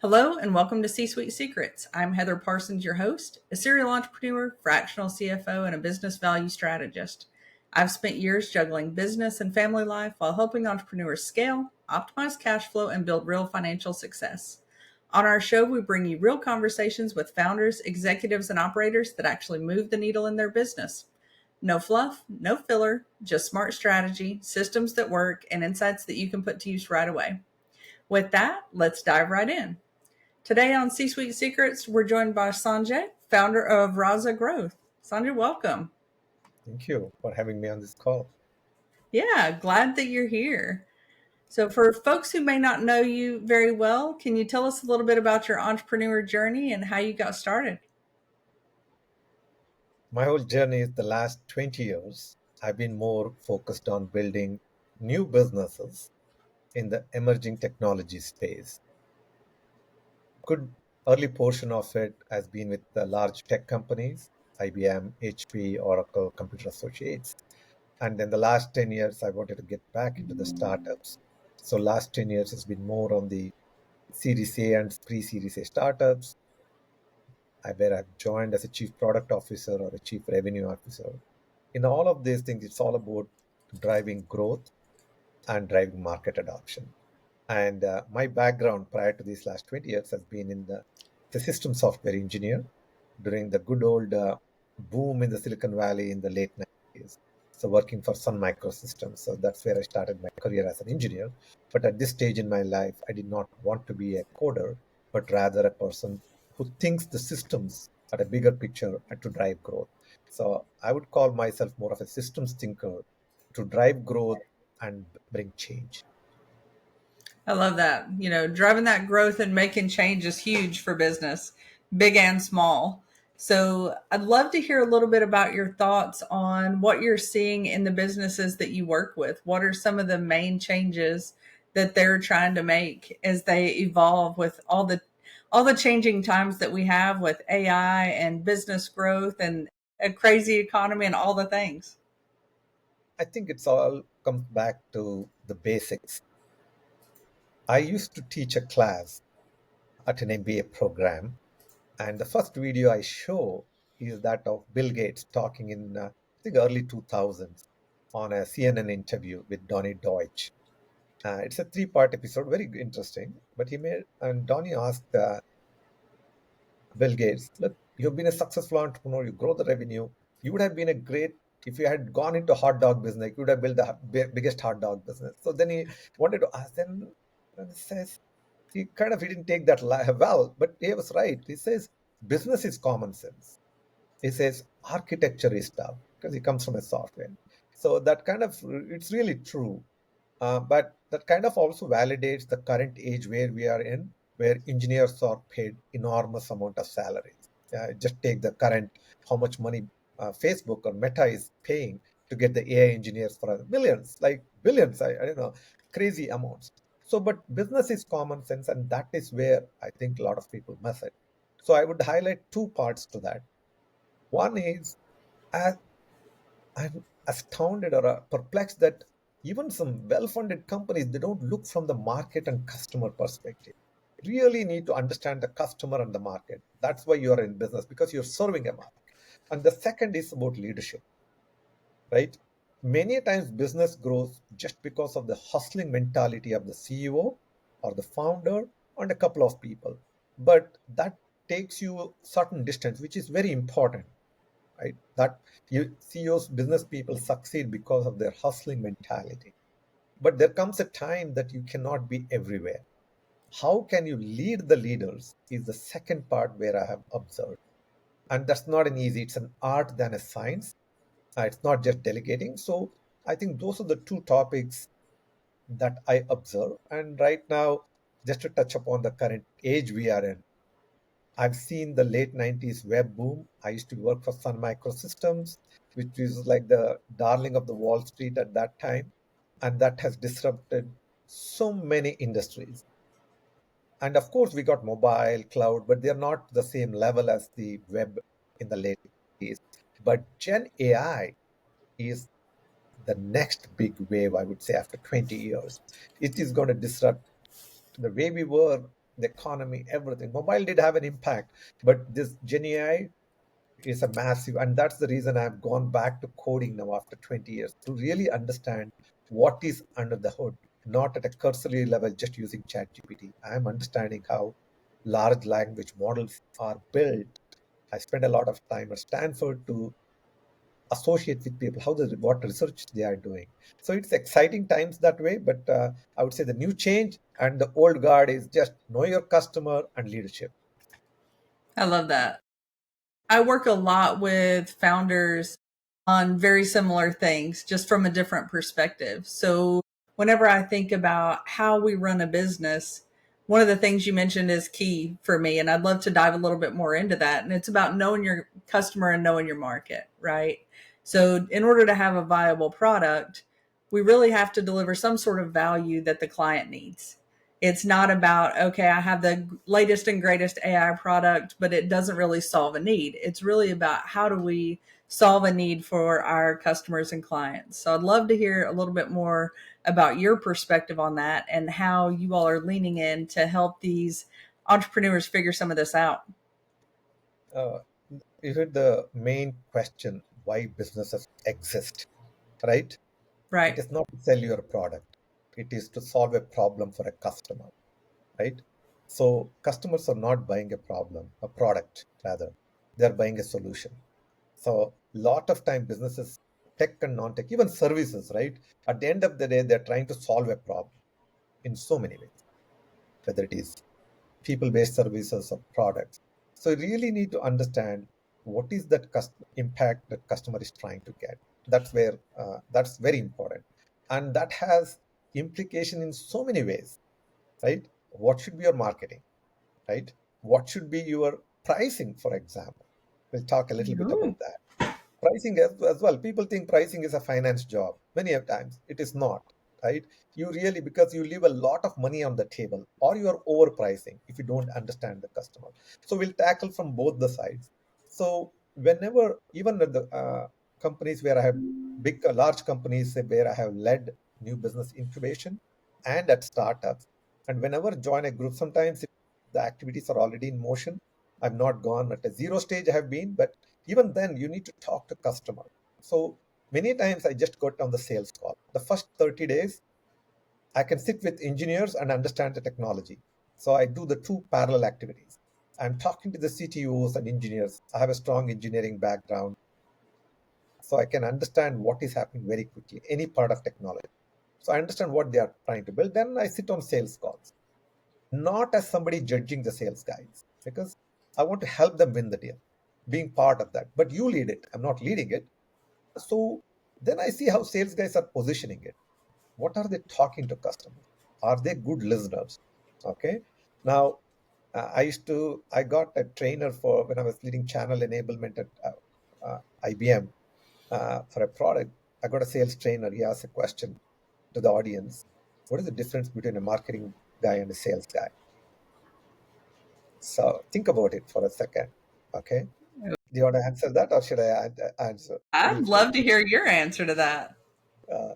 Hello and welcome to C-Suite Secrets. I'm Heather Parsons, your host, a serial entrepreneur, fractional CFO, and a business value strategist. I've spent years juggling business and family life while helping entrepreneurs scale, optimize cash flow, and build real financial success. On our show, we bring you real conversations with founders, executives, and operators that actually move the needle in their business. No fluff, no filler, just smart strategy, systems that work, and insights that you can put to use right away. With that, let's dive right in. Today on C-Suite Secrets, we're joined by Sanjay, founder of Rasa Growth. Sanjay, welcome. Thank you for having me on this call. Yeah, glad that you're here. So, for folks who may not know you very well, can you tell us a little bit about your entrepreneur journey and how you got started? My whole journey is the last 20 years. I've been more focused on building new businesses in the emerging technology space. Good early portion of it has been with the large tech companies, IBM, HP, Oracle, Computer Associates. And then the last 10 years, I wanted to get back into the startups. So last 10 years has been more on the Series A and pre-Series A startups, where I've joined as a chief product officer or a chief revenue officer. In all of these things, it's all about driving growth and driving market adoption. And my background prior to these last 20 years has been in the system software engineer during the good old boom in the Silicon Valley in the late 90s. So working for Sun Microsystems. So that's where I started my career as an engineer. But at this stage in my life, I did not want to be a coder, but rather a person who thinks the systems at a bigger picture and to drive growth. So I would call myself more of a systems thinker to drive growth and bring change. I love that. Driving that growth and making change is huge for business, big and small. So, I'd love to hear a little bit about your thoughts on what you're seeing in the businesses that you work with. What are some of the main changes that they're trying to make as they evolve with all the changing times that we have with AI and business growth and a crazy economy and all the things? I think it's all comes back to the basics. I used to teach a class at an MBA program, and the first video I show is that of Bill Gates talking in, I think, early 2000s on a CNN interview with Donny Deutsch. It's a three-part episode, very interesting. But he made, and Donny asked Bill Gates, look, you've been a successful entrepreneur, you grow the revenue. You would have been a great, if you had gone into hot dog business, you would have built the biggest hot dog business. So then he wanted to ask them, and he says, he didn't take that well, but he was right. He says, business is common sense. He says, architecture is tough because he comes from a software. So that kind of, it's really true. But that kind of also validates the current age where we are in, where engineers are paid enormous amount of salaries. Just take the current, how much money Facebook or Meta is paying to get the AI engineers for millions, like billions, I don't know, crazy amounts. So, but business is common sense, and that is where I think a lot of people miss it. So I would highlight two parts to that. One is, I, I'm astounded or perplexed that even some well-funded companies, they don't look from the market and customer perspective. Really need to understand the customer and the market. That's why you are in business, because you're serving a market. And the second is about leadership, right? Many times business grows just because of the hustling mentality of the CEO or the founder and a couple of people. But that takes you certain distance, which is very important, right? That you CEOs, business people succeed because of their hustling mentality. But there comes a time that you cannot be everywhere. How can you lead the leaders is the second part where I have observed. And that's not an easy, it's an art than a science. It's not just delegating. So I think those are the two topics that I observe. And right now, just to touch upon the current age we are in, I've seen the late 90s web boom. I used to work for Sun Microsystems, which is like the darling of the Wall Street at that time. And that has disrupted so many industries. And of course, we got mobile, cloud, but they're not the same level as the web in the late 80s. But Gen AI is the next big wave, I would say, after 20 years. It is going to disrupt the way we were. the economy, everything. Mobile did have an impact, but this Gen AI is a massive, and that's the reason I've gone back to coding now after 20 years to really understand what is under the hood, not at a cursory level, just using ChatGPT. I'm understanding how large language models are built. I spent a lot of time at Stanford to associate with people, what research they are doing. So it's exciting times that way, but I would say the new change and the old guard is just know your customer and leadership. I love that. I work a lot with founders on very similar things, just from a different perspective. So, whenever I think about how we run a business, one of the things you mentioned is key for me. And I'd love to dive a little bit more into that. And it's about knowing your customer and knowing your market, right? So, in order to have a viable product, we really have to deliver some sort of value that the client needs. It's not about, okay, I have the latest and greatest AI product, but it doesn't really solve a need. It's really about how do we solve a need for our customers and clients. So I'd love to hear a little bit more about your perspective on that and how you all are leaning in to help these entrepreneurs figure some of this out. Uh, you hit the main question why businesses exist, right? It Right. is not to sell your product, it is to solve a problem for a customer, right? So customers are not buying a product rather, they're buying a solution. So lot of time businesses, tech and non-tech, even services, right? At the end of the day, they're trying to solve a problem in so many ways, whether it is people-based services or products. So you really need to understand what is that impact that customer is trying to get. That's very important, and that has implication in so many ways, right? What should be your marketing, right? What should be your pricing, for example? We'll talk a little bit about Ooh. that. Pricing as well. People think pricing is a finance job. Many of times it is not, right? You really, because you leave a lot of money on the table, or you are overpricing if you don't understand the customer. So we'll tackle from both the sides. So whenever, even at the companies where I have large companies where I have led new business incubation and at startups, and whenever join a group, sometimes the activities are already in motion. I've not gone at a zero stage. I have been, but even then you need to talk to customer. So many times I just got on the sales call. The first 30 days I can sit with engineers and understand the technology. So I do the two parallel activities. I'm talking to the CTOs and engineers. I have a strong engineering background, so I can understand what is happening very quickly, any part of technology. So I understand what they are trying to build. Then I sit on sales calls, not as somebody judging the sales guys, because I want to help them win the deal, being part of that. But you lead it, I'm not leading it. So then I see how sales guys are positioning it. What are they talking to customers? Are they good listeners? Okay. Now, I got a trainer for when I was leading channel enablement at IBM for a product. I got a sales trainer. He asked a question to the audience: what is the difference between a marketing guy and a sales guy? So think about it for a second. Okay. Do you want to answer that, or should I answer? What do I'd you think? love to hear your answer to that. Uh,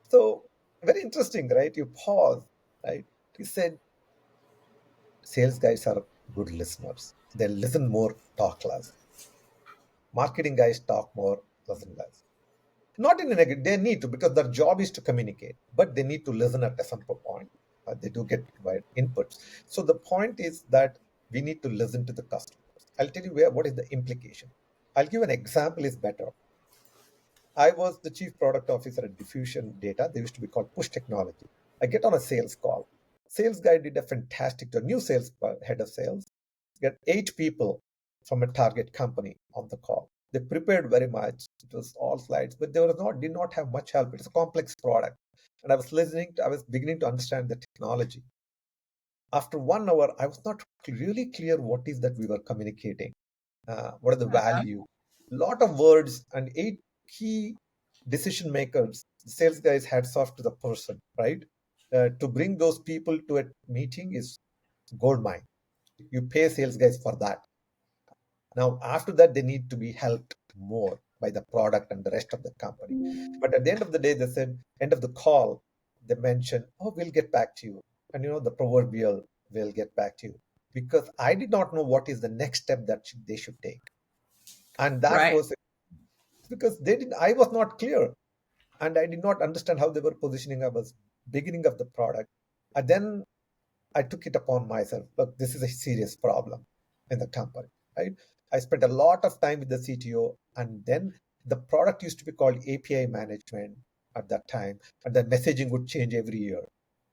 so very interesting, right? You pause, right? He said sales guys are good listeners. They listen more, talk less. Marketing guys talk more, listen less. Not in a negative, they need to, because their job is to communicate, but they need to listen at some point. They do get provide inputs. So the point is that we need to listen to the customers. I'll tell you what is the implication. I'll give an example is better. I was the chief product officer at Diffusion Data. They used to be called Push Technology. I get on a sales call. Sales guy did a fantastic job. New sales head of sales. Get 8 people from a target company on the call. They prepared very much. It was all slides, but they did not have much help. It's a complex product. And I was beginning to understand the technology. After 1 hour, I was not really clear what is that we were communicating. What are the value? Lot of words and 8 key decision makers. The sales guys hats off to the person, right? To bring those people to a meeting is gold mine. You pay sales guys for that. Now, after that, they need to be helped more by the product and the rest of the company. But at the end of the day, they said, end of the call, they mentioned, oh, we'll get back to you. And the proverbial we'll get back to you. Because I did not know what is the next step that they should take. And that Right. was because I was not clear, and I did not understand how they were positioning. I was beginning of the product. And then I took it upon myself. Look, this is a serious problem in the company, right? I spent a lot of time with the CTO, and then the product used to be called API management at that time, and the messaging would change every year.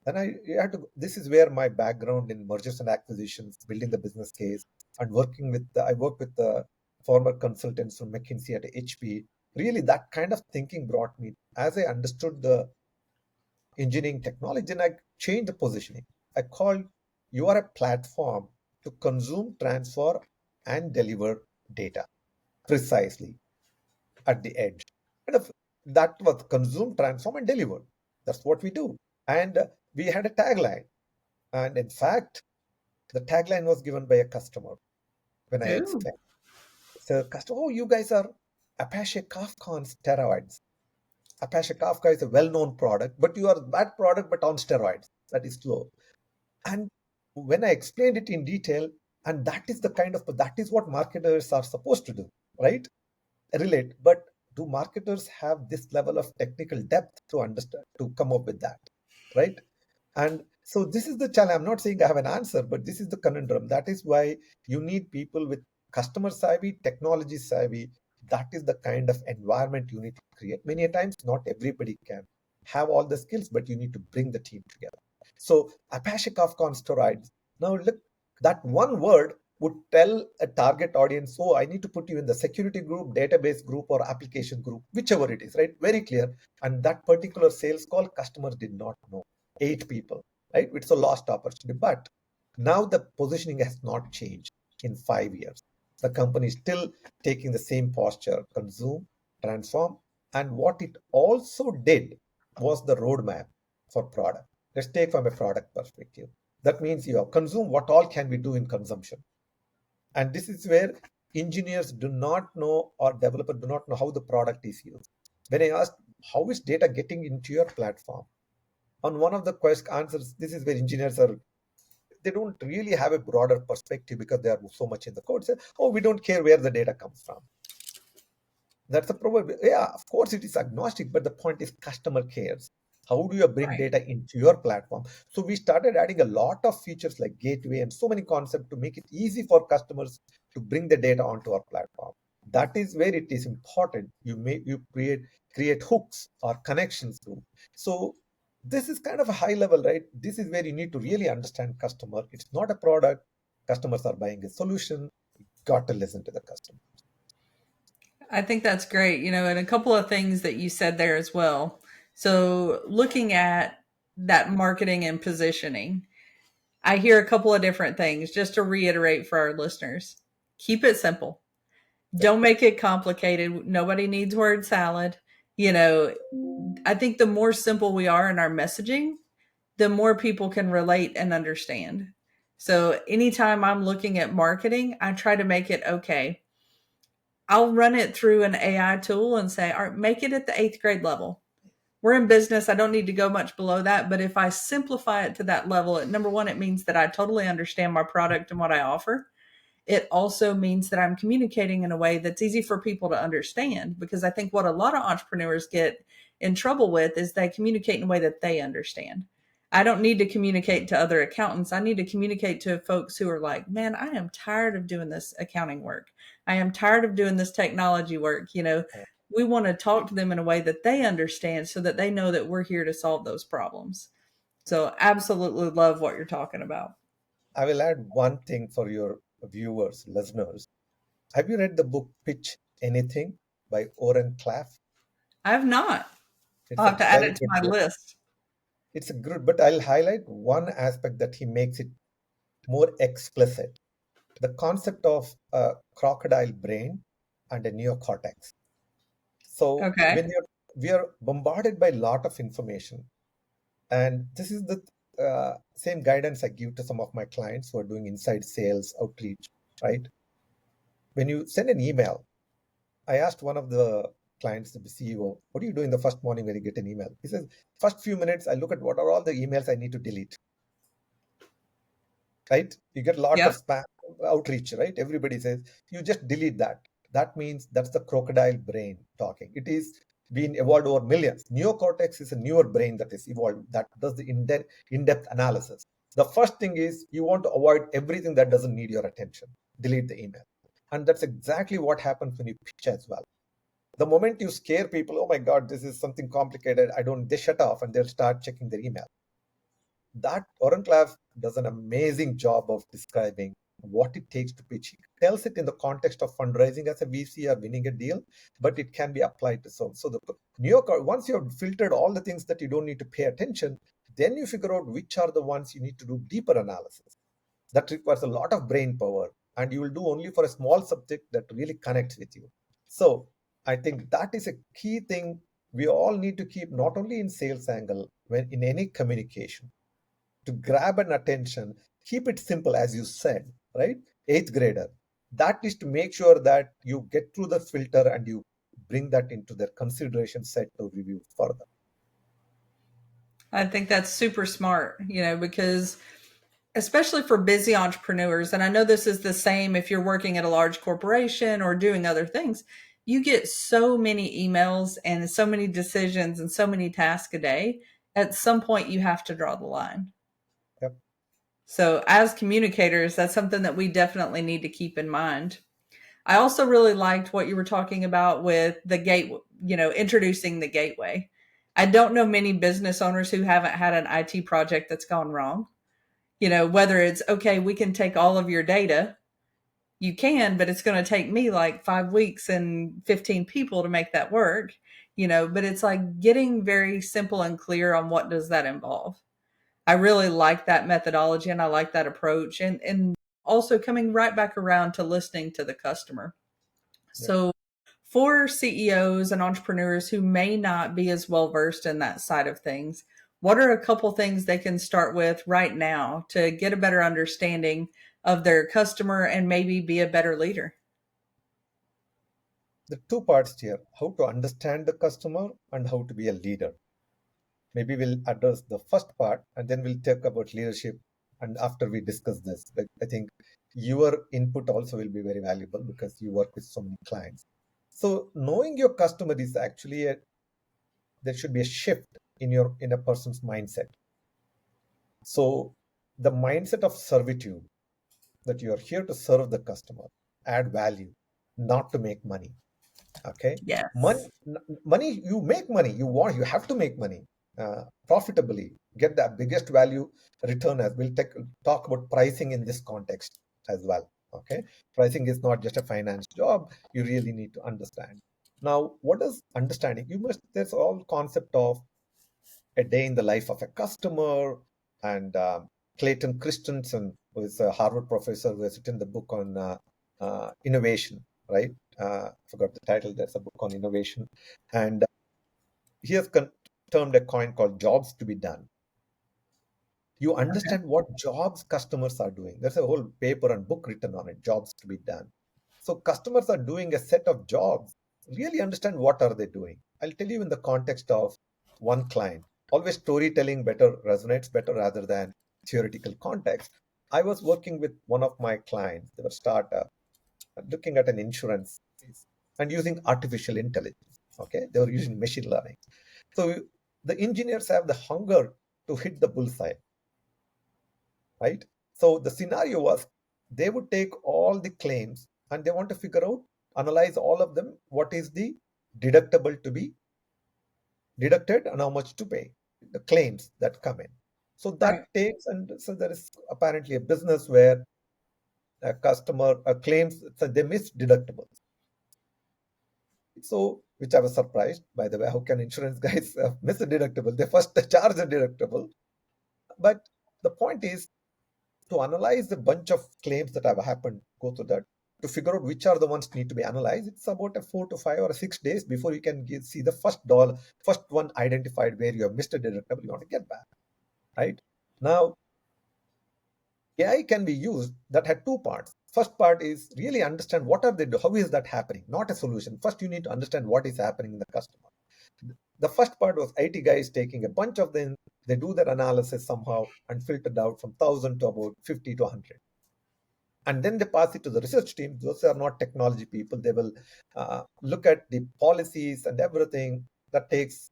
Then I had to. This is where my background in mergers and acquisitions, building the business case, and I worked with the former consultants from McKinsey at HP. Really, that kind of thinking brought me as I understood the engineering technology, and I changed the positioning. I called you are a platform to consume, transfer, and deliver data precisely at the edge. And that was consume, transform, and deliver. That's what we do. And we had a tagline. And in fact, the tagline was given by a customer when I Ooh. explained. So, customer, oh, you guys are Apache Kafka on steroids. Apache Kafka is a well-known product, but you are that product, but on steroids. That is slow. And when I explained it in detail, and that is what marketers are supposed to do, right? Relate. But do marketers have this level of technical depth to understand, to come up with that, right? And so this is the challenge. I'm not saying I have an answer, but this is the conundrum. That is why you need people with customer savvy, technology savvy. That is the kind of environment you need to create. Many a times, not everybody can have all the skills, but you need to bring the team together. So Apache Kafka on steroids. Now look, that one word would tell a target audience, oh, I need to put you in the security group, database group, or application group, whichever it is, right? Very clear. And that particular sales call, customers did not know. 8 people, right? It's a lost opportunity. But now the positioning has not changed in 5 years. The company is still taking the same posture, consume, transform. And what it also did was the roadmap for product. Let's take from a product perspective. That means you have consume, what all can we do in consumption? And this is where engineers do not know or developers do not know how the product is used. When I asked, how is data getting into your platform? On one of the answers, this is where engineers are, they don't really have a broader perspective because they are so much in the code. Say, oh, we don't care where the data comes from. That's a problem. Yeah, of course it is agnostic, but the point is customer cares. How do you bring Right. data into your platform? So we started adding a lot of features like gateway and so many concepts to make it easy for customers to bring the data onto our platform. That is where it is important. You create hooks or connections to. So this is kind of a high level, right? This is where you need to really understand customer. It's not a product. Customers are buying a solution. You got to listen to the customer. I think that's great, and a couple of things that you said there as well. So, looking at that marketing and positioning, I hear a couple of different things just to reiterate for our listeners. Keep it simple. Don't make it complicated. Nobody needs word salad. You know, I think the more simple we are in our messaging, the more people can relate and understand. So, anytime I'm looking at marketing, I try to make it okay. I'll run it through an AI tool and say, all right, make it at the eighth grade level. We're in business. I don't need to go much below that. But if I simplify it to that level, number one, it means that I totally understand my product and what I offer. It also means that I'm communicating in a way that's easy for people to understand, because I think what a lot of entrepreneurs get in trouble with is they communicate in a way that they understand. I don't need to communicate to other accountants. I need to communicate to folks who are like, man, I am tired of doing this accounting work. I am tired of doing this technology work. We want to talk to them in a way that they understand so that they know that we're here to solve those problems. So, absolutely love what you're talking about. I will add one thing for your viewers, listeners. Have you read the book Pitch Anything by Oren Claff? I have not. I'll It's a have to add very it to good my book. list. It's a good, but I'll highlight one aspect that he makes it more explicit. The concept of a crocodile brain and a neocortex. So Okay. we are bombarded by a lot of information, and this is the same guidance I give to some of my clients who are doing inside sales outreach, right? When you send an email, I asked one of the clients, the CEO, what do you do in the first morning when you get an email? He says, first few minutes, I look at what are all the emails I need to delete. right? You get a lot of Yep. spam outreach, right? Everybody says, you just delete that. That means that's the crocodile brain talking. It is being evolved over millions. Neocortex is a newer brain that is evolved, that does the in-depth analysis. The first thing is you want to avoid everything that doesn't need your attention. Delete the email. And that's exactly what happens when you pitch as well. The moment you scare people, oh my God, this is something complicated, I don't, they shut off and they'll start checking their email. That Orenclaff does an amazing job of describing what it takes to pitch. He tells it in the context of fundraising as a VC or winning a deal, but it can be applied to so. So the New York, once you have filtered all the things that you don't need to pay attention, then you figure out which are the ones you need to do deeper analysis. That requires a lot of brain power, and you will do only for a small subject that really connects with you. So I think that is a key thing we all need to keep, not only in sales angle, when in any communication, to grab an attention. Keep it simple, as you said, right? Eighth grader. That is to make sure that you get through the filter and you bring that into their consideration set to review further. I think that's super smart, because especially for busy entrepreneurs, and I know this is the same if you're working at a large corporation or doing other things, you get so many emails and so many decisions and so many tasks a day. At some point, you have to draw the line. Yep. So, as communicators, that's something that we definitely need to keep in mind. I also really liked what you were talking about with the gate, introducing the gateway. I don't know many business owners who haven't had an IT project that's gone wrong. Whether it's okay, we can take all of your data, you can, but it's going to take me like 5 weeks and 15 people to make that work, but it's like getting very simple and clear on what does that involve. I really like that methodology and I like that approach, and also coming right back around to listening to the customer. Yep. So for CEOs and entrepreneurs who may not be as well versed in that side of things, what are a couple things they can start with right now to get a better understanding of their customer and maybe be a better leader? The two parts here: how to understand the customer and how to be a leader. Maybe we'll address the first part and then we'll talk about leadership. And after we discuss this, like, I think your input also will be very valuable because you work with so many clients. So knowing your customer is actually there should be a shift in a person's mindset. So the mindset of servitude, that you are here to serve the customer, add value, not to make money. Okay. money Yes. money, you make money, you have to make money profitably, get the biggest value return. As we'll talk about pricing in this context as well. Okay. Pricing is not just a finance job, you really need to understand. Now, what is understanding? There's all concept of a day in the life of a customer. And Clayton Christensen, who is a Harvard professor who has written the book on innovation, right? I forgot the title. There's a book on innovation. And he has termed a coin called jobs to be done. You Okay. understand what jobs customers are doing. There's a whole paper and book written on it, jobs to be done. So customers are doing a set of jobs. Really understand what are they doing. I'll tell you in the context of one client. Always storytelling better resonates better rather than theoretical context. I was working with one of my clients. They were startup looking at an insurance piece and using artificial intelligence. Okay, they were using machine learning. So the engineers have the hunger to hit the bullseye, right? So the scenario was they would take all the claims and they want to figure out, analyze all of them, what is the deductible to be deducted and how much to pay, the claims that come in. So Right. that takes, and so there is apparently a business where a customer claims, so they miss deductibles. So, which I was surprised, by the way, how can insurance guys miss a deductible? They first charge a deductible. But the point is, to analyze the bunch of claims that have happened, go through that, to figure out which are the ones need to be analyzed. It's about a 4 to 5 or 6 days before you can see the first one identified where you have missed a deductible you want to get back. Right now, AI can be used. That had two parts. First part is really understand what are they do, how is that happening, not a solution. First, you need to understand what is happening in the customer. The first part was IT guys taking a bunch of the They do their analysis somehow and filtered out from 1,000 to about 50 to 100. And then they pass it to the research team. Those are not technology people. They will look at the policies and everything. That takes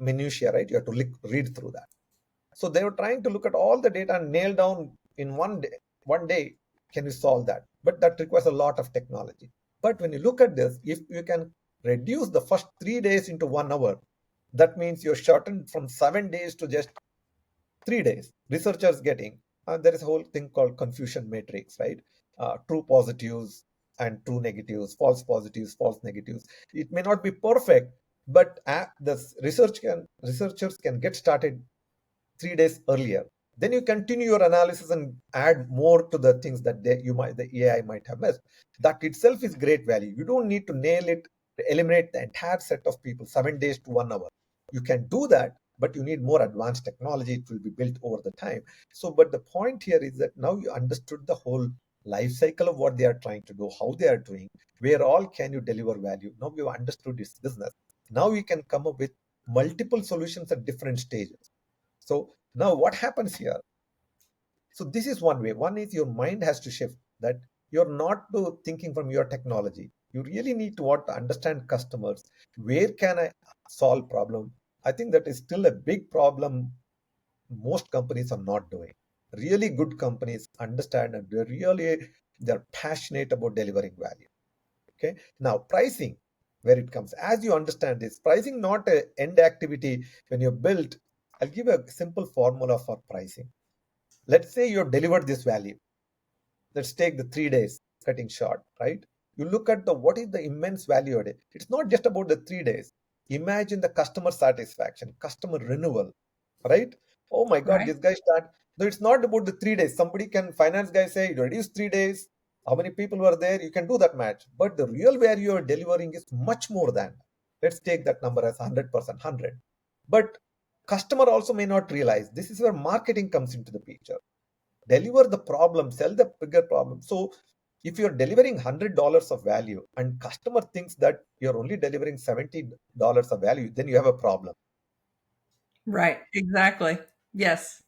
minutiae, right? You have to read through that. So they were trying to look at all the data and nail down in one day, can we solve that? But that requires a lot of technology. But when you look at this, if you can reduce the first 3 days into 1 hour, that means you're shortened from 7 days to just 3 days. Researchers getting, there is a whole thing called confusion matrix, right? True positives and true negatives, false positives, false negatives. It may not be perfect, but the researchers can get started 3 days earlier. Then you continue your analysis and add more to the things that the AI might have missed. That itself is great value. You don't need to nail it, to eliminate the entire set of people 7 days to 1 hour. You can do that, but you need more advanced technology. It will be built over the time. So, but the point here is that now you understood the whole life cycle of what they are trying to do, how they are doing, where all can you deliver value. Now you understood this business. Now you can come up with multiple solutions at different stages. So now what happens here? So this is one way. One is your mind has to shift, that you're not thinking from your technology. You really need to want to understand customers. Where can I solve problem? I think that is still a big problem most companies are not doing. Really good companies understand and they're passionate about delivering value. Okay. Now pricing, where it comes. As you understand this, pricing not a end activity when you build. I'll give a simple formula for pricing. Let's say you've delivered this value. Let's take the 3 days, cutting short, right? You look at the what is the immense value of it. It's not just about the 3 days. Imagine the customer satisfaction, customer renewal, right? Oh my God, Right. this guy start. No, it's not about the 3 days. Somebody can finance guy say you reduce 3 days. How many people were there? You can do that match. But the real value you're delivering is much more than. Let's take that number as 100%, 100. But customer also may not realize this is where marketing comes into the picture. Deliver the problem, sell the bigger problem. So if you're delivering $100 of value and customer thinks that you're only delivering $70 of value, then you have a problem, Right. Exactly. Yes.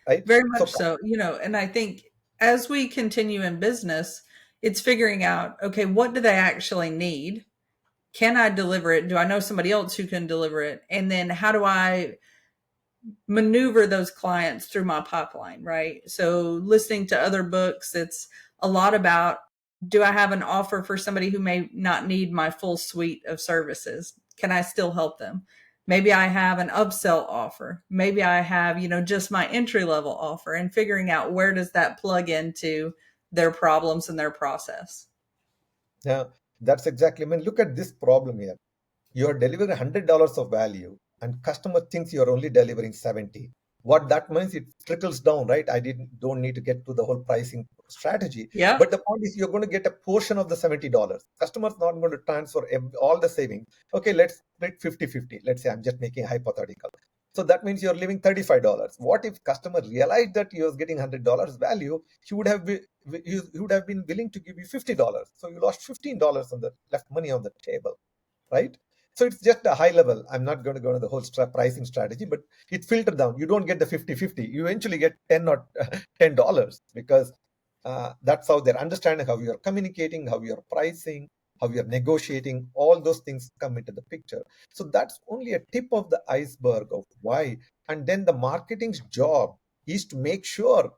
right? Very So much so. And I think as we continue in business, it's figuring out, okay, what do they actually need? Can I deliver it? Do I know somebody else who can deliver it? And then how do I maneuver those clients through my pipeline, right? So listening to other books, it's a lot about, do I have an offer for somebody who may not need my full suite of services? Can I still help them? Maybe I have an upsell offer. Maybe I have, just my entry level offer, and figuring out where does that plug into their problems and their process. yeah, that's exactly. I mean, look at this problem here. You're delivering $100 of value and customer thinks you're only delivering 70. What that means, it trickles down, right? Don't need to get to the whole pricing strategy, Yep. but the point is you're going to get a portion of the $70. Customer's not going to transfer all the savings. Okay, let's split 50-50. Let's say I'm just making hypothetical. So that means you're leaving $35. What if customer realized that he was getting $100 value? He would have been willing to give you $50. So you lost $15 on the left money on the table, right? So it's just a high level. I'm not going to go into the whole pricing strategy, but it filtered down. You don't get the 50-50. You eventually get 10 or $10 because that's how they're understanding how you're communicating, how you're pricing, how you're negotiating. All those things come into the picture. So that's only a tip of the iceberg of why. And then the marketing's job is to make sure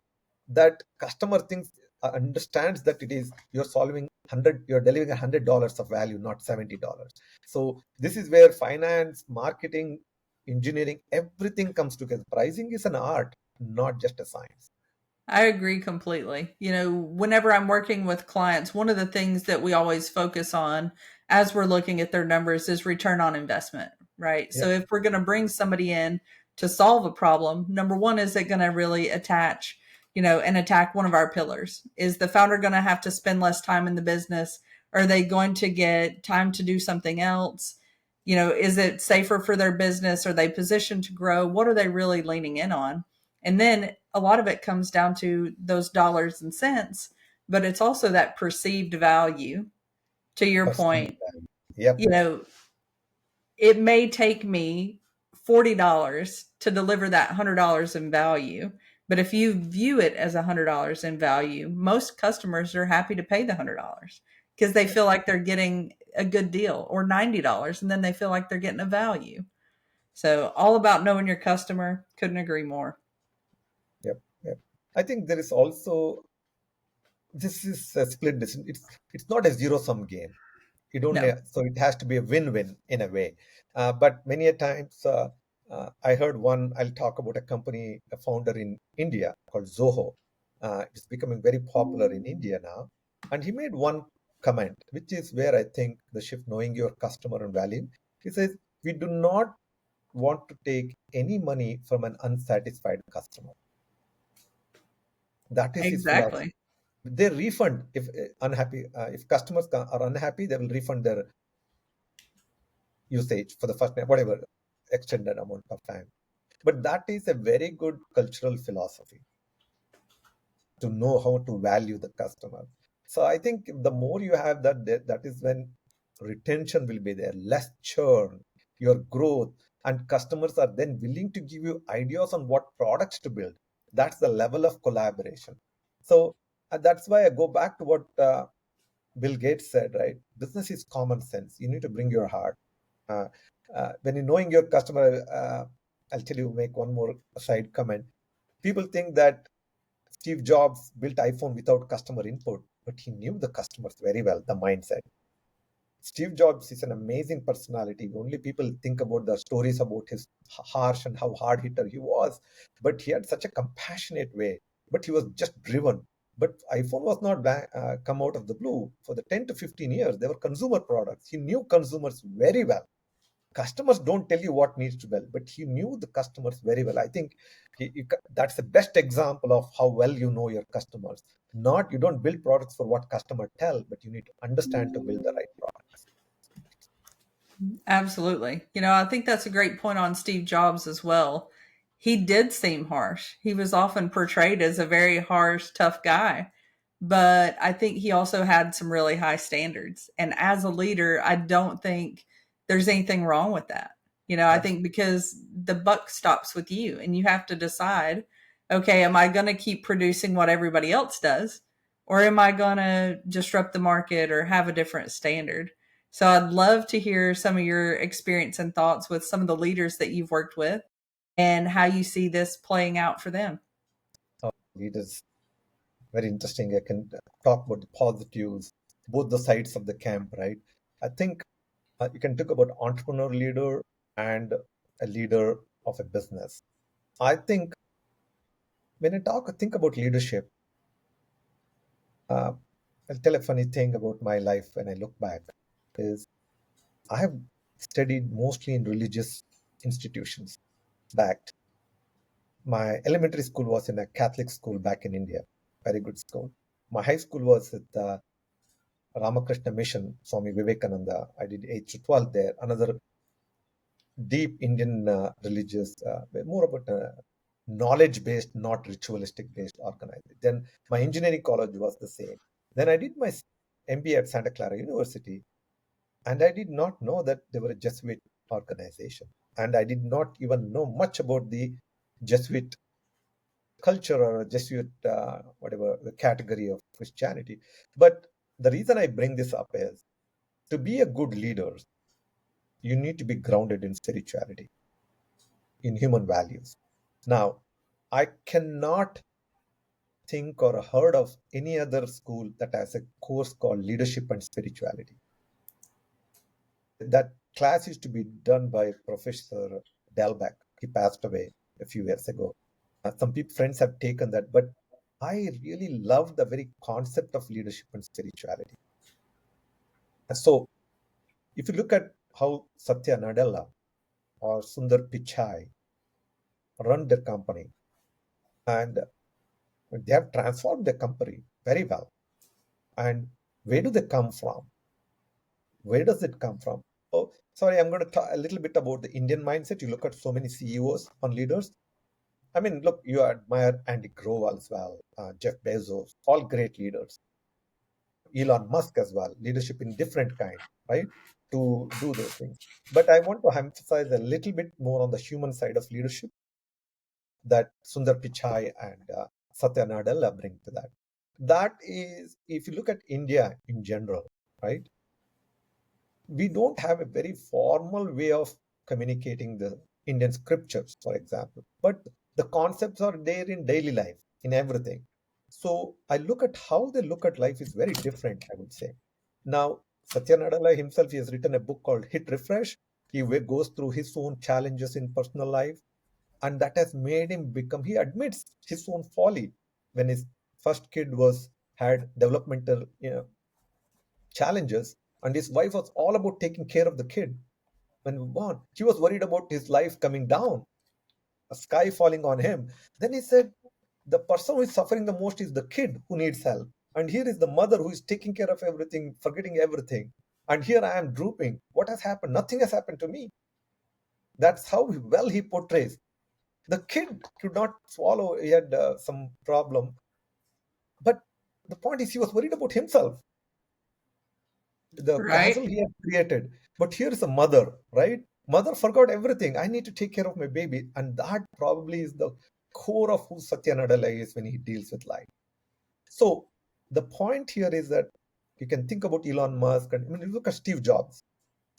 that customer thinks understands that it is you're delivering $100 of value, not $70. So this is where finance, marketing, engineering, everything comes together. Pricing is an art, not just a science. I agree completely. Whenever I'm working with clients, one of the things that we always focus on as we're looking at their numbers is return on investment, right? So Yep. if we're going to bring somebody in to solve a problem, number one, is it going to really and attack one of our pillars? Is the founder going to have to spend less time in the business? Are they going to get time to do something else? Is it safer for their business? Are they positioned to grow? What are they really leaning in on? And then a lot of it comes down to those dollars and cents, but it's also that perceived value. To your Perceived point, value. Yep. you know, it may take me $40 to deliver that $100 in value. But if you view it as $100 in value, most customers are happy to pay the $100 because they feel like they're getting a good deal, or $90 and then they feel like they're getting a value. So all about knowing your customer. Couldn't agree more. Yep, yep. I think there is also, this is a split decision. It's not a zero sum game. You don't No. so it has to be a win-win in a way. But many a times, I heard one. I'll talk about a company, a founder in India called Zoho. It's becoming very popular in India now, and he made one comment, which is where I think the shift: knowing your customer and value. He says we do not want to take any money from an unsatisfied customer. That is his philosophy. Exactly. They refund if unhappy. If customers are unhappy, they will refund their usage for the first time, whatever extended amount of time. But that is a very good cultural philosophy, to know how to value the customer. So I think the more you have that, that is when retention will be there, less churn, your growth, and customers are then willing to give you ideas on what products to build. That's the level of collaboration. So that's why I go back to what Bill Gates said, right? Business is common sense. You need to bring your heart. Uh, when you're knowing your customer, I'll tell you, make one more side comment. People think that Steve Jobs built iPhone without customer input, but he knew the customers very well, the mindset. Steve Jobs is an amazing personality. Only people think about the stories about his harsh and how hard hitter he was, but he had such a compassionate way. But he was just driven. But iPhone was not come out of the blue. For the 10 to 15 years, they were consumer products. He knew consumers very well. Customers don't tell you what needs to build, but he knew the customers very well. I think that's the best example of how well you know your customers. Not, you don't build products for what customer tell, but you need to understand to build the right products. Absolutely. I think that's a great point on Steve Jobs as well. He did seem harsh. He was often portrayed as a very harsh, tough guy. But I think he also had some really high standards. And as a leader, I don't think there's anything wrong with that. I think because the buck stops with you and you have to decide, okay, am I going to keep producing what everybody else does? Or am I going to disrupt the market or have a different standard? So I'd love to hear some of your experience and thoughts with some of the leaders that you've worked with and how you see this playing out for them. It is very interesting. I can talk about the positives, both the sides of the camp, right? I think you can talk about entrepreneur leader and a leader of a business. I think when think about leadership, uh, I'll tell a funny thing about my life when I look back. Is I have studied mostly in religious institutions. Back, my elementary school was in a Catholic school back in India, very good school. My high school was at the Ramakrishna Mission, Swami Vivekananda. I did 8 to 12 there. Another deep Indian religious, more about knowledge-based, not ritualistic-based organization. Then my engineering college was the same. Then I did my MBA at Santa Clara University, and I did not know that they were a Jesuit organization. And I did not even know much about the Jesuit culture or Jesuit, whatever the category of Christianity. But the reason I bring this up is, to be a good leader, you need to be grounded in spirituality, in human values. Now, I cannot think or heard of any other school that has a course called Leadership and Spirituality. That class used to be done by Professor Delbeck. He passed away a few years ago. Some people, friends have taken that, but I really love the very concept of leadership and spirituality. So, if you look at how Satya Nadella or Sundar Pichai run their company, and they have transformed the company very well. And where do they come from? Where does it come from? Oh, sorry, I'm going to talk a little bit about the Indian mindset. You look at so many CEOs and leaders. I mean, look, you admire Andy Grove as well, Jeff Bezos, all great leaders. Elon Musk as well, leadership in different kind, right? to do those things. But I want to emphasize a little bit more on the human side of leadership that Sundar Pichai and Satya Nadella bring to that. That is, if you look at India in general, right, we don't have a very formal way of communicating the Indian scriptures, for example, but the concepts are there in daily life, in everything. So I look at how they look at life is very different, I would say. Now, Satya Nadella himself, he has written a book called Hit Refresh. He goes through his own challenges in personal life, and that has made him become, he admits his own folly when his first kid was had developmental challenges, and his wife was all about taking care of the kid when we born. She was worried about his life coming down, a sky falling on him. Then he said, the person who is suffering the most is the kid who needs help. And here is the mother who is taking care of everything, forgetting everything. And here I am drooping. What has happened? Nothing has happened to me. That's how well he portrays. The kid could not swallow, he had some problem. But the point is, he was worried about himself, the Right. castle he had created. But here is a mother, right? Mother forgot everything. I need to take care of my baby. And that probably is the core of who Satya Nadella is when he deals with life. So the point here is that you can think about Elon Musk, and I mean, you look at Steve Jobs.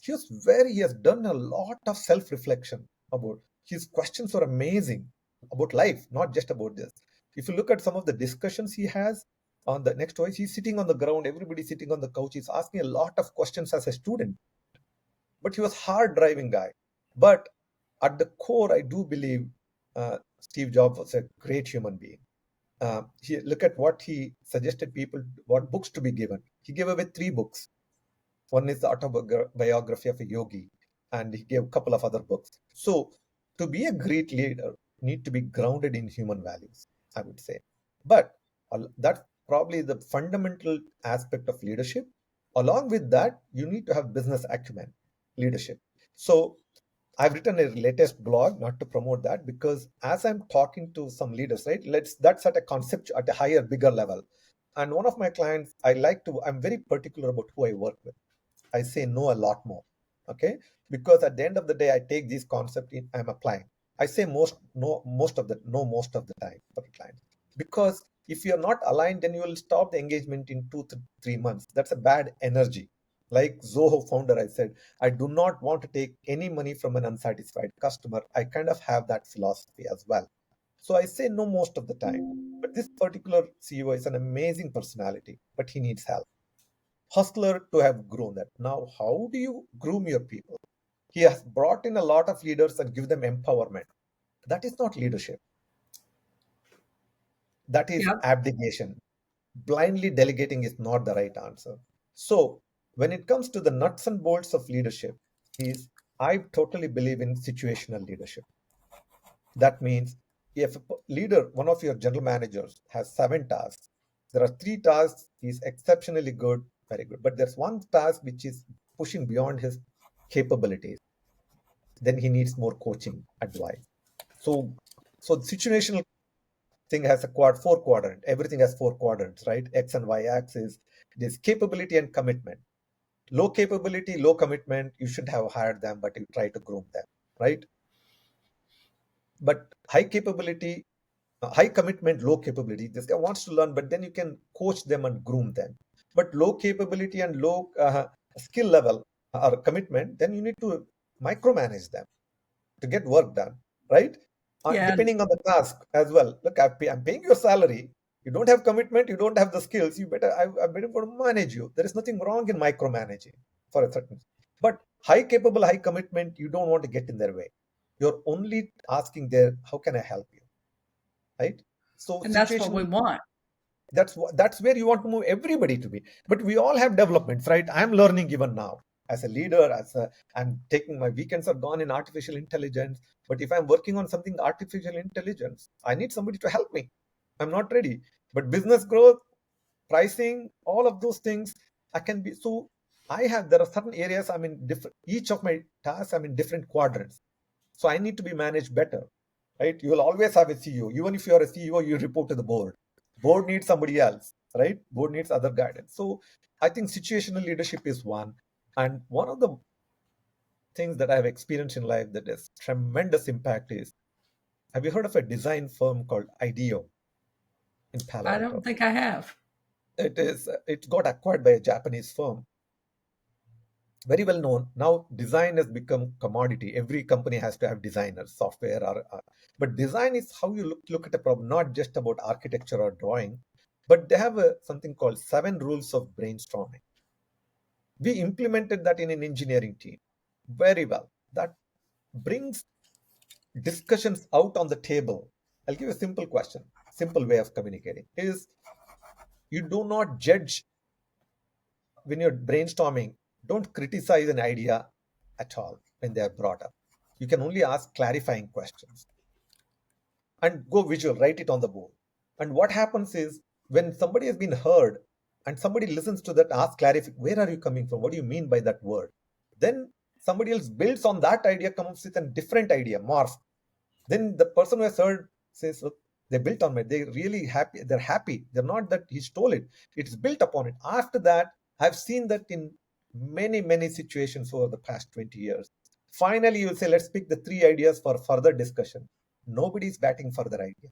He has done a lot of self-reflection about his questions are amazing about life, not just about this. If you look at some of the discussions he has on the next voice, he's sitting on the ground, everybody's sitting on the couch, he's asking a lot of questions as a student. But he was hard driving guy. But at the core, I do believe Steve Jobs was a great human being. Look at what he suggested people, what books to be given. He gave away 3 books. One is the autobiography of a yogi, and he gave a couple of other books. So, to be a great leader, you need to be grounded in human values, I would say. But that's probably the fundamental aspect of leadership. Along with that, you need to have business acumen, leadership. So, I've written a latest blog, not to promote that, because as I'm talking to some leaders, right? That's at a concept at a higher, bigger level. And one of my clients, I'm very particular about who I work with. I say no a lot more. Okay. Because at the end of the day, I take these concepts in, I'm applying. I say most of the time for the client. Because if you're not aligned, then you will stop the engagement in 2 to 3 months. That's a bad energy. Like Zoho founder, I said, I do not want to take any money from an unsatisfied customer. I kind of have that philosophy as well. So I say no most of the time. But this particular CEO is an amazing personality, but he needs help. Hustler to have grown that. Now, how do you groom your people? He has brought in a lot of leaders and give them empowerment. That is not leadership. That is Yep. abdication. Blindly delegating is not the right answer. So, when it comes to the nuts and bolts of leadership, is I totally believe in situational leadership. That means if a leader, one of your general managers, has 7 tasks, there are 3 tasks he's exceptionally good, very good. But there's one task which is pushing beyond his capabilities. Then he needs more coaching advice. So, so the situational thing has a 4 quadrant. Everything has 4 quadrants, right? X and Y axis. There's capability and commitment. Low capability, low commitment. You should have hired them, but you try to groom them, right? But high capability, high commitment, low capability. This guy wants to learn, but then you can coach them and groom them. But low capability and low skill level or commitment, then you need to micromanage them to get work done, right? Yeah. Depending on the task as well. Look, I'm paying your salary. You don't have commitment. You don't have the skills. I'm better going to manage you. There is nothing wrong in micromanaging for a certain. But high capable, high commitment, you don't want to get in their way. You're only asking there, how can I help you, right? So And that's what we situation, want. that's where you want to move everybody to be. But we all have developments, right? I'm learning even now as a leader, I'm taking my weekends are gone in artificial intelligence. But if I'm working on something artificial intelligence, I need somebody to help me. I'm not ready. But business growth, pricing, all of those things, I can be. So there are certain areas I'm in different, each of my tasks I'm in different quadrants. So I need to be managed better, right? You will always have a CEO. Even if you're a CEO, you report to the board. Board needs somebody else, right? Board needs other guidance. So I think situational leadership is one. And one of the things that I've experienced in life that has tremendous impact is, have you heard of a design firm called IDEO in Palo I don't Alto? think I have. It got acquired by a Japanese firm, very well known. Now design has become commodity. Every company has to have designers, software, but design is how you look at a problem, not just about architecture or drawing. But they have something called 7 rules of brainstorming. We implemented that in an engineering team very well. That brings discussions out on the table. I'll give you a simple question, simple way of communicating is, you do not judge when you're brainstorming. Don't criticize an idea at all when they are brought up. You can only ask clarifying questions and go visual, write it on the board. And what happens is, when somebody has been heard and somebody listens to that, ask clarify, where are you coming from? What do you mean by that word? Then somebody else builds on that idea, comes with a different idea, morph. Then the person who has heard says, look, they built on it. They're really happy. They're happy. They're not that he stole it. It's built upon it. After that, I've seen that in many, many situations over the past 20 years. Finally, you'll say, let's pick the 3 ideas for further discussion. Nobody's batting for their idea.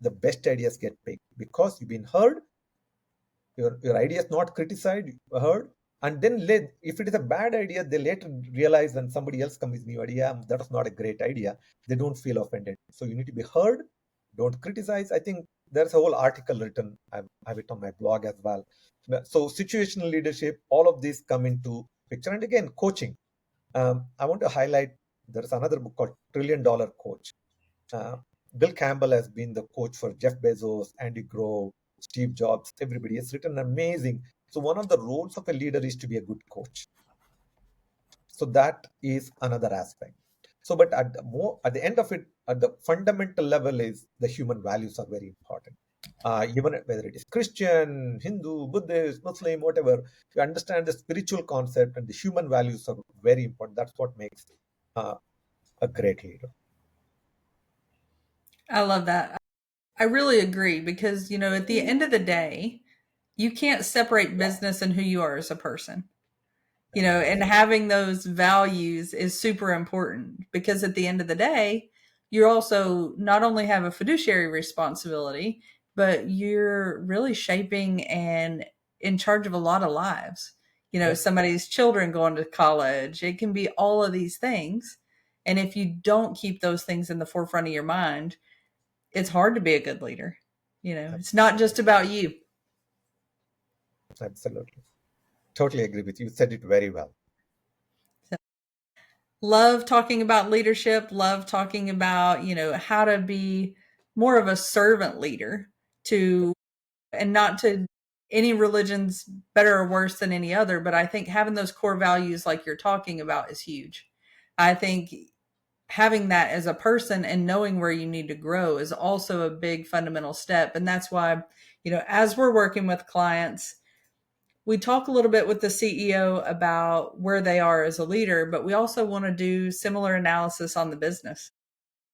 The best ideas get picked because you've been heard, your idea is not criticized, heard, and then if it is a bad idea, they later realize when somebody else comes with new idea, that was not a great idea. They don't feel offended. So you need to be heard. Don't criticize. I think there's a whole article written. I have it on my blog as well. So situational leadership, all of these come into picture. And again, coaching. I want to highlight. There's another book called $1 Trillion Coach. Uh, Bill Campbell has been the coach for Jeff Bezos, Andy Grove, Steve Jobs, everybody. Has written amazing. So one of the roles of a leader is to be a good coach. So that is another aspect. So, but at the end of it, at the fundamental level, is the human values are very important. Even whether it is Christian, Hindu, Buddhist, Muslim, whatever, you understand the spiritual concept and the human values are very important. That's what makes uh, a great leader. I love that. I really agree because, at the end of the day, you can't separate business and who you are as a person. And having those values is super important because at the end of the day, you also not only have a fiduciary responsibility, but you're really shaping and in charge of a lot of lives. Yeah, Somebody's children going to college, it can be all of these things. And if you don't keep those things in the forefront of your mind, it's hard to be a good leader. It's not just about you. absolutely. Totally agree with you. You said it very well. Love talking about leadership, love talking about, how to be more of a servant leader to, and not to any religion's better or worse than any other, but I think having those core values like you're talking about is huge. I think having that as a person and knowing where you need to grow is also a big fundamental step. And that's why, as we're working with clients, we talk a little bit with the CEO about where they are as a leader, but we also want to do similar analysis on the business.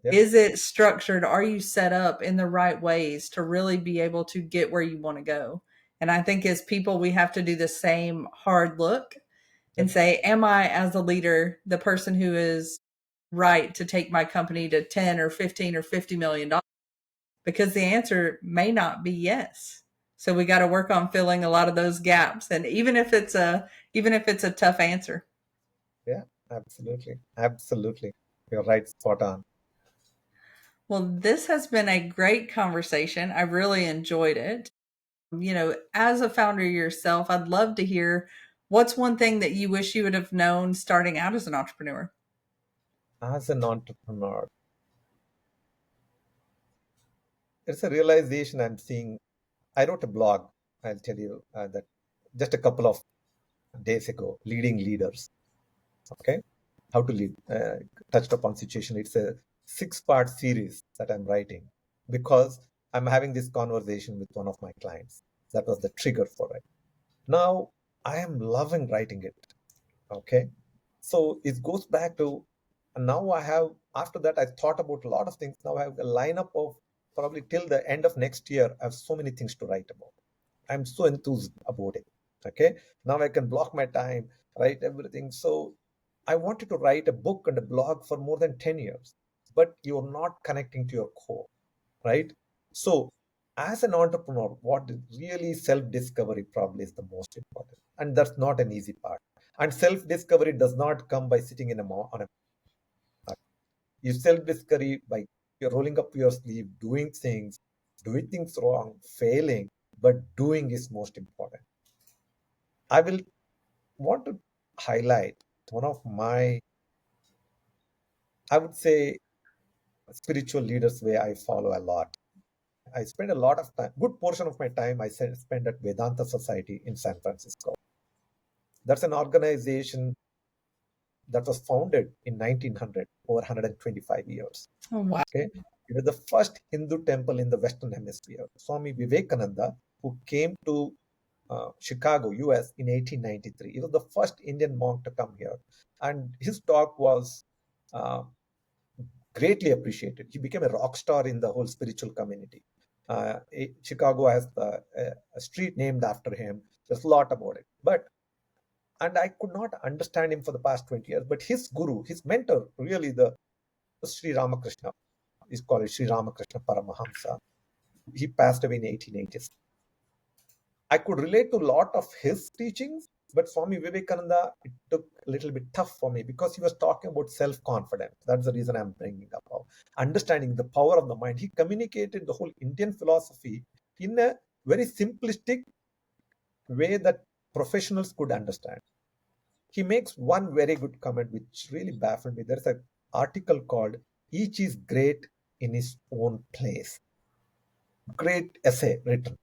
Yeah, Is it structured? Are you set up in the right ways to really be able to get where you want to go? And I think as people, we have to do the same hard look yeah, and say, am I, as a leader, the person who is right to take my company to 10 or 15 or $50 million? Because the answer may not be yes. So we got to work on filling a lot of those gaps. And even if it's a tough answer. yeah, absolutely. Absolutely. You're right, spot on. Well, this has been a great conversation. I really enjoyed it. As a founder yourself, I'd love to hear what's one thing that you wish you would have known starting out as an entrepreneur. As an entrepreneur, it's a realization I'm seeing. I wrote a blog, I'll tell you that just a couple of days ago, leading leaders. Okay. How to lead, touched upon situation. It's a 6-part series that I'm writing because I'm having this conversation with one of my clients. That was the trigger for it. Now I am loving writing it. Okay. So it goes back to, and now I have, after that, I thought about a lot of things. Now I have a lineup of probably till the end of next year. I have so many things to write about. I'm so enthused about it. Okay, now I can block my time, write everything. So I wanted to write a book and a blog for more than 10 years, but you're not connecting to your core, right? So as an entrepreneur, what is really self-discovery probably is the most important. And that's not an easy part. And self-discovery does not come by sitting on a you self-discovery by rolling up your sleeve, doing things wrong, failing, but doing is most important. I will want to highlight one of my, I would say, spiritual leaders where I follow a lot. I spend a lot of time, good portion of my time I spend at Vedanta Society in San Francisco. That's an organization that was founded in 1900, over 125 years. Oh, wow. Okay, it was the first Hindu temple in the Western Hemisphere. Swami Vivekananda, who came to Chicago, US in 1893, he was the first Indian monk to come here, and his talk was uh, greatly appreciated. He became a rock star in the whole spiritual community. Chicago has a street named after him. There's a lot about it. But and I could not understand him for the past 20 years. But his guru, his mentor, really the Sri Ramakrishna, is called Sri Ramakrishna Paramahamsa. He passed away in 1880s. I could relate to a lot of his teachings, but Swami Vivekananda, it took a little bit tough for me because he was talking about self-confidence. That's the reason I'm bringing up understanding the power of the mind. He communicated the whole Indian philosophy in a very simplistic way that professionals could understand. He makes one very good comment which really baffled me. There's an article called "Each is Great in His Own Place." Great essay written,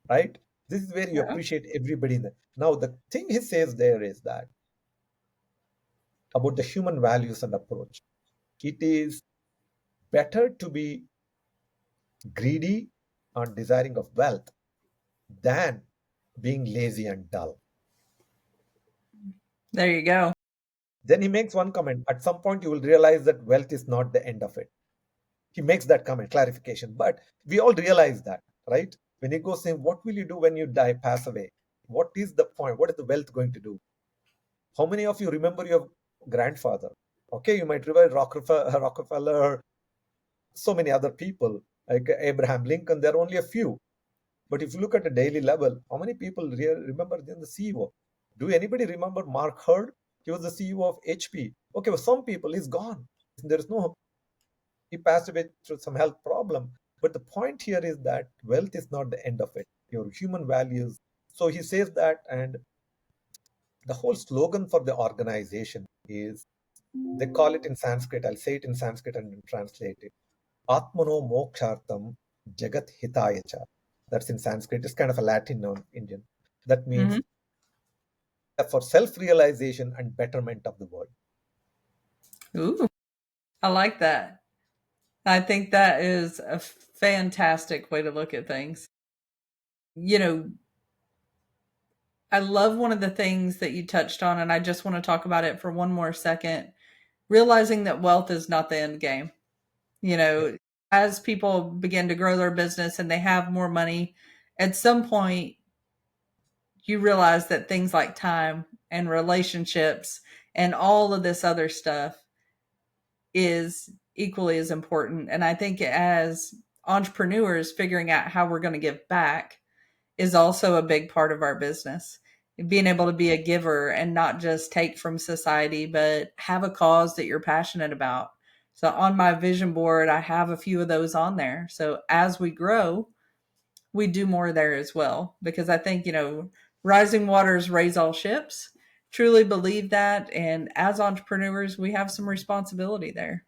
right? This is where you Yeah. appreciate everybody in the. Now, the thing he says there is that about the human values and approach. It is better to be greedy and desiring of wealth than being lazy and dull. There you go. Then he makes one comment. At some point, you will realize that wealth is not the end of it. He makes that comment, clarification. But we all realize that, right? When he goes saying, what will you do when you die, pass away? What is the point? What is the wealth going to do? How many of you remember your grandfather? Okay, you might remember Rockefeller, so many other people like Abraham Lincoln. There are only a few. But if you look at a daily level, how many people remember the CEO? Do anybody remember Mark Hurd? He was the CEO of HP. Okay, well, some people, he's gone. There is no, he passed away through some health problem. But the point here is that wealth is not the end of it. Your human values. So he says that, and the whole slogan for the organization is, they call it in Sanskrit. I'll say it in Sanskrit and translate it. Atmano mokshartam jagat hitayacha. That's in Sanskrit. It's kind of a Latin known Indian. That Hmm. means for self-realization and betterment of the world. Ooh, I like that. I think that is a fantastic way to look at things. You know, I love one of the things that you touched on, and I just want to talk about it for one more second. Realizing that wealth is not the end game. You Yeah, know, as people begin to grow their business and they have more money, at some point you realize that things like time and relationships and all of this other stuff is equally as important. And I think as entrepreneurs, figuring out how we're going to give back is also a big part of our business. Being able to be a giver and not just take from society, but have a cause that you're passionate about. So on my vision board, I have a few of those on there. So as we grow, we do more there as well. Because I think, rising waters raise all ships. Truly believe that. And as entrepreneurs, we have some responsibility there.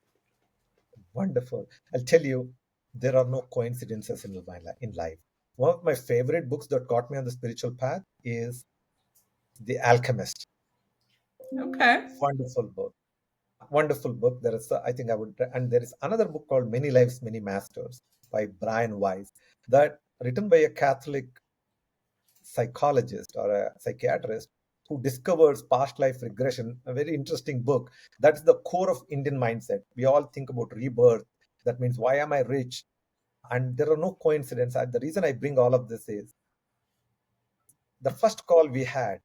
wonderful. I'll tell you, there are no coincidences in life. One of my favorite books that got me on the spiritual path is The Alchemist. Okay. Wonderful book. Wonderful book. There is, I think I would, and there is another book called Many Lives, Many Masters by Brian Weiss, that written by a Catholic psychologist or a psychiatrist who discovers past life regression. A very interesting book. That's the core of Indian mindset. We all think about rebirth. That means, why am I rich? And there are no coincidences. The reason I bring all of this is the first call we had,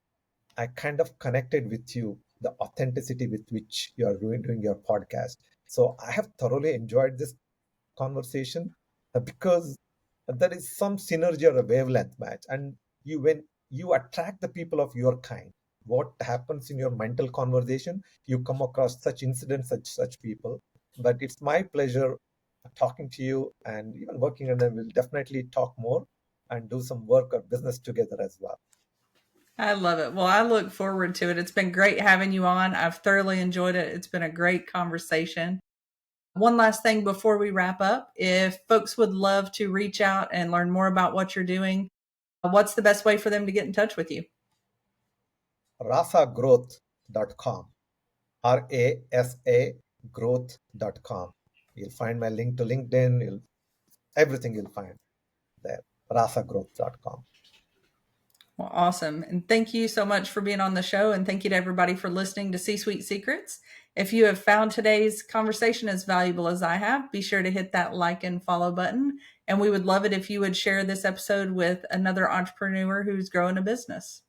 I kind of connected with you, the authenticity with which you are doing your podcast. So I have thoroughly enjoyed this conversation because there is some synergy or a wavelength match. And when you attract the people of your kind, what happens in your mental conversation, you come across such incidents, such people. But it's my pleasure talking to you and even working, and then we'll definitely talk more and do some work or business together as well. I love it. Well, I look forward to it. It's been great having you on. I've thoroughly enjoyed it. It's been a great conversation. One last thing before we wrap up, if folks would love to reach out and learn more about what you're doing, what's the best way for them to get in touch with you? rasagrowth.com. RASA growth.com. You'll find my link to LinkedIn. Everything you'll find there. rasagrowth.com. Well, awesome. And thank you so much for being on the show. And thank you to everybody for listening to C-Suite Secrets. If you have found today's conversation as valuable as I have, be sure to hit that like and follow button. And we would love it if you would share this episode with another entrepreneur who's growing a business.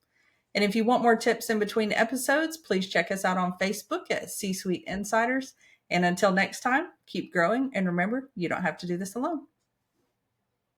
And if you want more tips in between episodes, please check us out on Facebook at C-Suite Insiders. And until next time, keep growing. And remember, you don't have to do this alone.